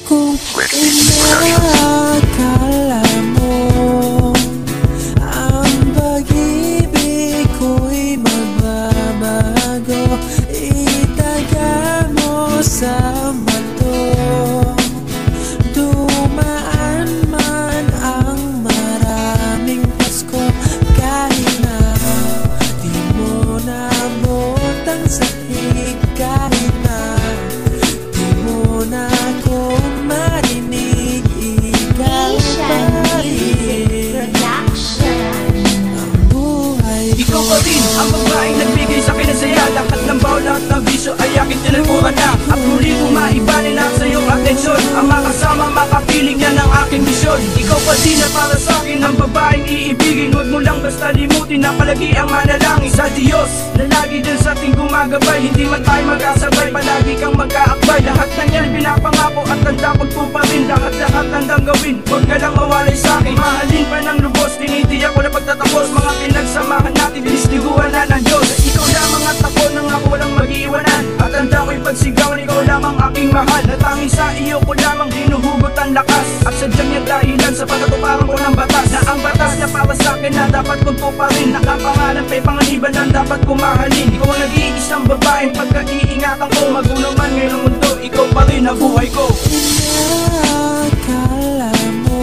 Kung inakala mo ang pag-ibig ko'y magbabago, itaga mo sa bato. Dumaan man ang maraming Pasko, kahit na di mo naabot ang sahig, kahit na di mo na ako marinig, ikaw pa rin ang buhay ko. Ikaw pa rin ang babaeng nagbigay sa akin ng saya. Lahat ng baw, lahat ng bisyo ay aking tinagpuan na. At muli kong maibanin ang sa iyong atensyon, ang makasama, makapiling yan ang aking misyon. Ikaw pa din na para sa akin ang babaeng iibigin. Huwag mo lang basta limutin na palagi ang manalangin sa Diyos na lagi din sa ating gumagabay. Hindi man tayo magkasabay, palagi kang magkaakbay. Lahat ng yan pinapangako at tanda pagpuparin. Lahat handang gawin, huwag ka lang mawalay sa akin. Mahalin pa ng lubos, tinitiyak ko na pagtatapos. Mga pinagsamahan natin, binistiguan na ng Diyos. Ikaw lamang at ako nang ako walang mag-iiwanan. At tanda ko'y pagsigawan, ikaw lamang aking mahal. Natanging sa iyo ko lamang hinuhugot ang lakas. At sadyang yung dahilan sa pagkatuparan ko ng batas, na ang batas na para sa akin na dapat kong tuparin. Na ang pangalan pa'y panganiban lang dapat kong mahalin. Ikaw ang nag-iisang babaeng pagkaiingatan ko. Magulo man ngayong mundo, ikaw pa rin ang buhay ko. Inakala mo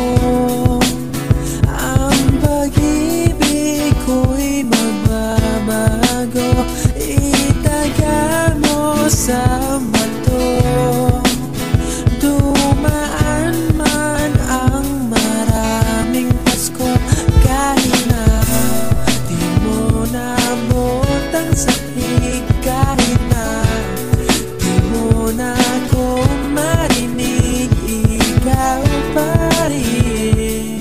ang pag-ibig ko'y magbabago, itaga mo sa bato. Dumaan man ang maraming Pasko, kahit na di mo naabot ang sahig, kahit na di mo na ako marinig, ikaw pa rin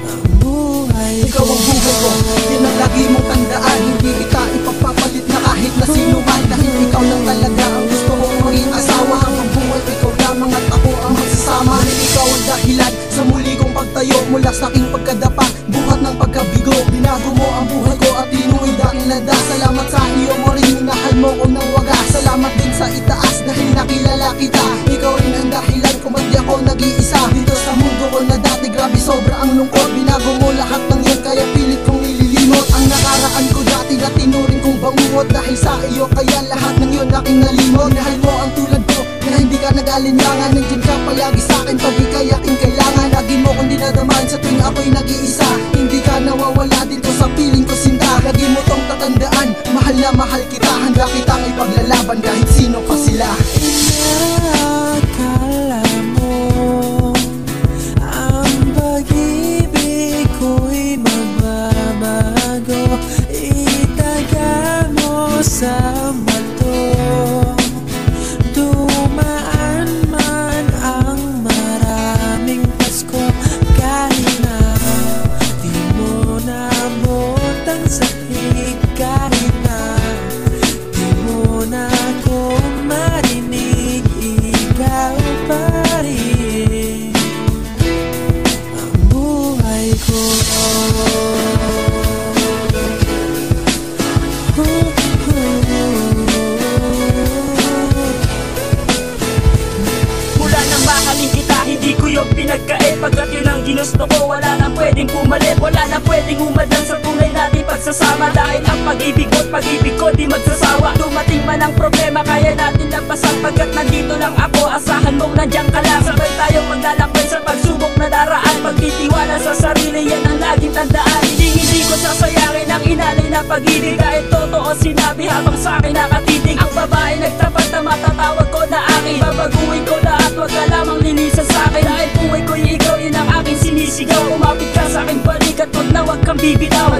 ang buhay ko. Ikaw ang buhay ko, yan ang lagi mong tandaan. Hindi kita ipapapalit na kahit na sino man. Dahil ikaw lang talaga ang gusto kong maging asawa. Hanggang buhay ikaw lamang at ako ang magsasama. Ikaw ang dahilan sa muli kong pagtayo mula sa aking pagkadapa, buhat ng pagkabigo. Binago mo ang buhay ko at tinuloy dahil nada. Salamat sa iyo mo rin, minahal mo ko ng wagas. Salamat din sa itaas dahil nakilala kita. Ikaw rin ang dahilan kung ba't di ako nag-iisa dito sa mundo ko na dati grabe sobra ang lungkot. Binago mo lahat ng yan kaya pilit kong nililimot ang nakaraan ko dati na tinuring kong bangungot. Dahil sa iyo kaya lahat ng yun aking nalimot. Minahal mo ang tulad ko na hindi ka nag-alinlangan. Nandiyan ka palagi sa akin pag ika'y aking kailangan. Lagi mo kong dinadaman sa tuwing ako'y nag-iisa. Hindi ka nawawala dito sa piling ko sinta. Lagi mo tong tatandaan, mahal na mahal kita. Handa kitang ipaglalaban kahit sino pa sila. Inakala mo ang pag-ibig ko'y magbabago, itaga mo sa bato. Dumaan man ang maraming Pasko, kahit na di mo naabot ang sahig, kahit na di mo na ako marinig, ikaw pa rin ang buhay ko. Mula nang mahalin kita, hindi ko yung pinagkait. Pagkat yun ang ginusto ko, wala nang pwedeng pumalit. Wala nang pwedeng umadan sa tunay natin pagsasama. Dahil ang pag-ibig ko di magsasawa. Dumating man ang problema, kaya natin lampasan. Pagkat nandito lang ako, asahan mong nandiyan ka lang. Sabay tayong maglalakbay sa pagsubok na daraan. Pagtitiwala sa sarili, yan ang laging tandaan. Hindi ko sasayangin ang inalay na pag-ibig. Dahil totoo sinabi habang sa akin nakatitig. Ang babae nagtapat na matatawag ko na akin. Babaguhin ko lahat, wag ka lamang linisan sa akin. Dahil buhay ko ikaw, yun ang aking sinisigaw. Umapit ka sa aking balikat, wag na wag kang bibitaw.